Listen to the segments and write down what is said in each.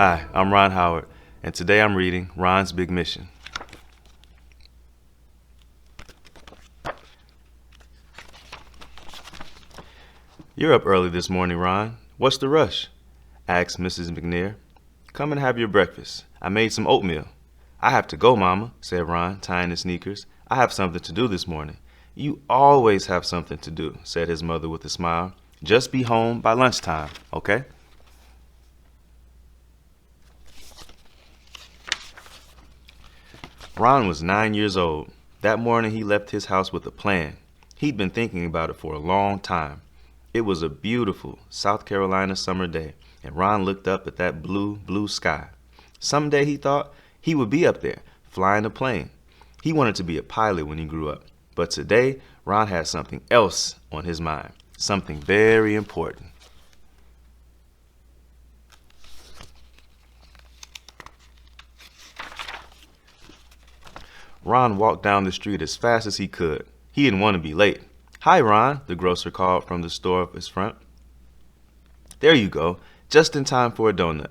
Hi, I'm Ron Howard, and today I'm reading Ron's Big Mission. You're up early this morning, Ron. What's the rush? Asked Mrs. McNair. Come and have your breakfast. I made some oatmeal. I have to go, Mama, said Ron, tying his sneakers. I have something to do this morning. You always have something to do, said his mother with a smile. Just be home by lunchtime, okay? Ron was 9 years old. That morning he left his house with a plan. He'd been thinking about it for a long time. It was a beautiful South Carolina summer day, and Ron looked up at that blue, blue sky. Someday, he thought, he would be up there, flying a plane. He wanted to be a pilot when he grew up. But today, Ron had something else on his mind, something very important. Ron walked down the street as fast as he could. He didn't want to be late. Hi, Ron, the grocer called from the store up his front. There you go, just in time for a donut.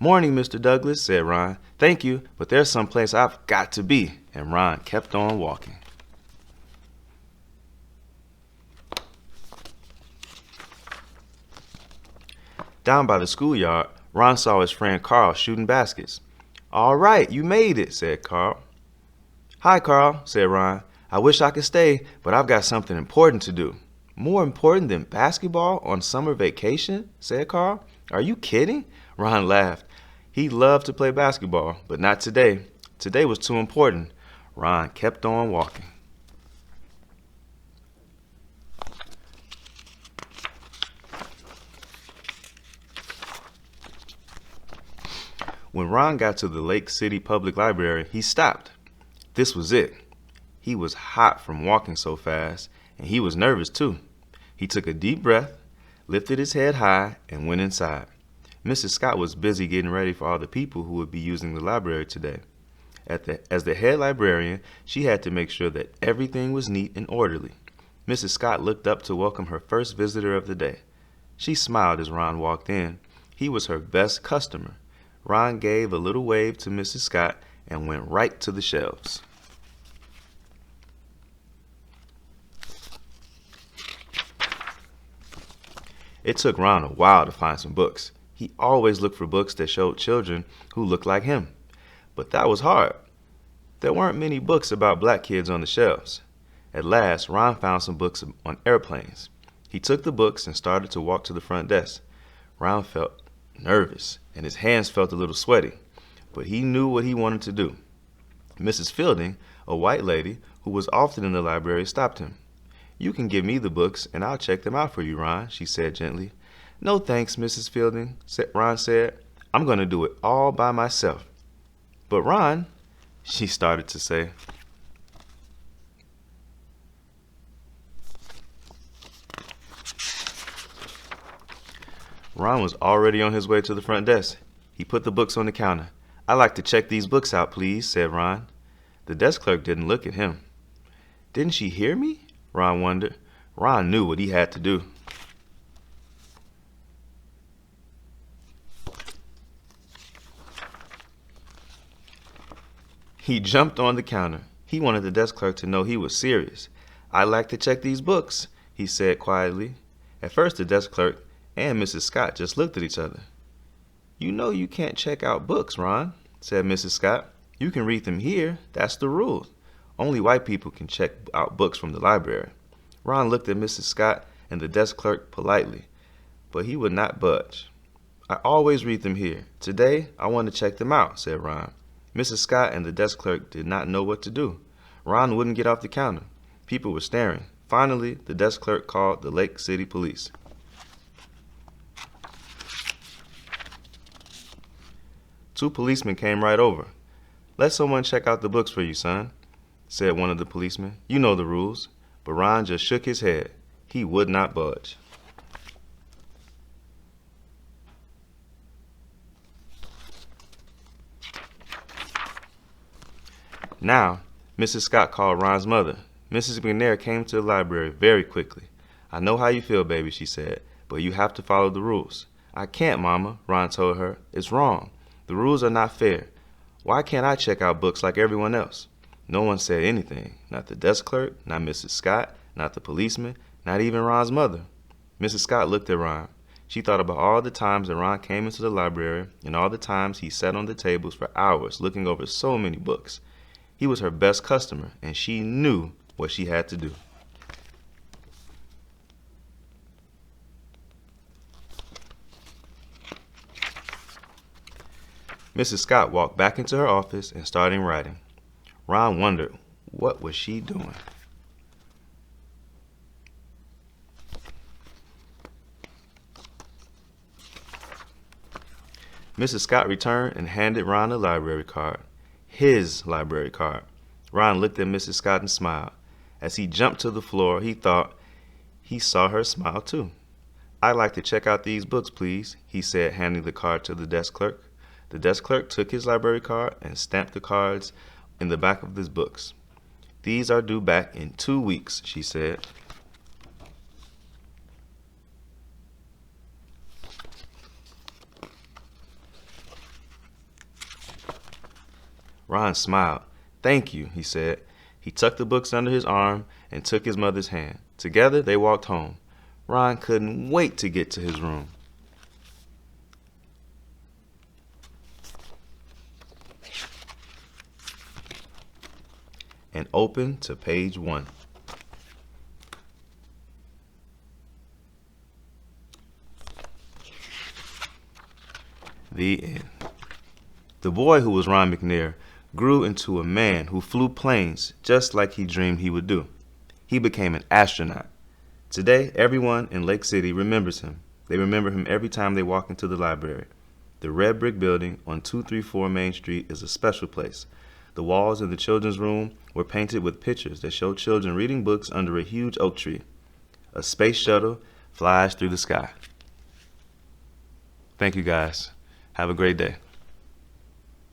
Morning, Mr. Douglas, said Ron. Thank you, but there's someplace I've got to be. And Ron kept on walking. Down by the schoolyard, Ron saw his friend Carl shooting baskets. All right, you made it, said Carl. Hi, Carl, said Ron. I wish I could stay, but I've got something important to do. More important than basketball on summer vacation, said Carl. Are you kidding? Ron laughed. He loved to play basketball, but not today. Today was too important. Ron kept on walking. When Ron got to the Lake City Public Library, he stopped. This was it. He was hot from walking so fast, and he was nervous too. He took a deep breath, lifted his head high, and went inside. Mrs. Scott was busy getting ready for all the people who would be using the library today. As the head librarian, she had to make sure that everything was neat and orderly. Mrs. Scott looked up to welcome her first visitor of the day. She smiled as Ron walked in. He was her best customer. Ron gave a little wave to Mrs. Scott and went right to the shelves. It took Ron a while to find some books. He always looked for books that showed children who looked like him. But that was hard. There weren't many books about black kids on the shelves. At last, Ron found some books on airplanes. He took the books and started to walk to the front desk. Ron felt nervous, and his hands felt a little sweaty, but he knew what he wanted to do. Mrs. Fielding, a white lady who was often in the library, stopped him. You can give me the books, and I'll check them out for you, Ron, she said gently. No thanks, Mrs. Fielding, Ron said. I'm going to do it all by myself. But Ron, she started to say. Ron was already on his way to the front desk. He put the books on the counter. I'd like to check these books out, please, said Ron. The desk clerk didn't look at him. Didn't she hear me? Ron wondered. Ron knew what he had to do. He jumped on the counter. He wanted the desk clerk to know he was serious. I'd like to check these books, he said quietly. At first, the desk clerk and Mrs. Scott just looked at each other. You know you can't check out books, Ron, said Mrs. Scott. You can read them here. That's the rule. Only white people can check out books from the library. Ron looked at Mrs. Scott and the desk clerk politely, but he would not budge. I always read them here. Today, I want to check them out, said Ron. Mrs. Scott and the desk clerk did not know what to do. Ron wouldn't get off the counter. People were staring. Finally, the desk clerk called the Lake City Police. Two policemen came right over. Let someone check out the books for you, son, said one of the policemen. You know the rules. But Ron just shook his head. He would not budge. Now, Mrs. Scott called Ron's mother. Mrs. McNair came to the library very quickly. I know how you feel, baby, she said, but you have to follow the rules. I can't, Mama, Ron told her. It's wrong. The rules are not fair. Why can't I check out books like everyone else? No one said anything. Not the desk clerk, not Mrs. Scott, not the policeman, not even Ron's mother. Mrs. Scott looked at Ron. She thought about all the times that Ron came into the library and all the times he sat on the tables for hours looking over so many books. He was her best customer, and she knew what she had to do. Mrs. Scott walked back into her office and started writing. Ron wondered, what was she doing? Mrs. Scott returned and handed Ron a library card. His library card. Ron looked at Mrs. Scott and smiled. As he jumped to the floor, he thought he saw her smile too. "I'd like to check out these books, please," he said, handing the card to the desk clerk. The desk clerk took his library card and stamped the cards in the back of his books. "These are due back in 2 weeks," she said. Ron smiled. "Thank you," he said. He tucked the books under his arm and took his mother's hand. Together, they walked home. Ron couldn't wait to get to his room. And open to page 1. The end. The boy who was Ron McNair grew into a man who flew planes just like he dreamed he would do. He became an astronaut. Today, everyone in Lake City remembers him. They remember him every time they walk into the library. The red brick building on 234 Main Street is a special place. The walls in the children's room were painted with pictures that show children reading books under a huge oak tree. A space shuttle flies through the sky. Thank you guys. Have a great day.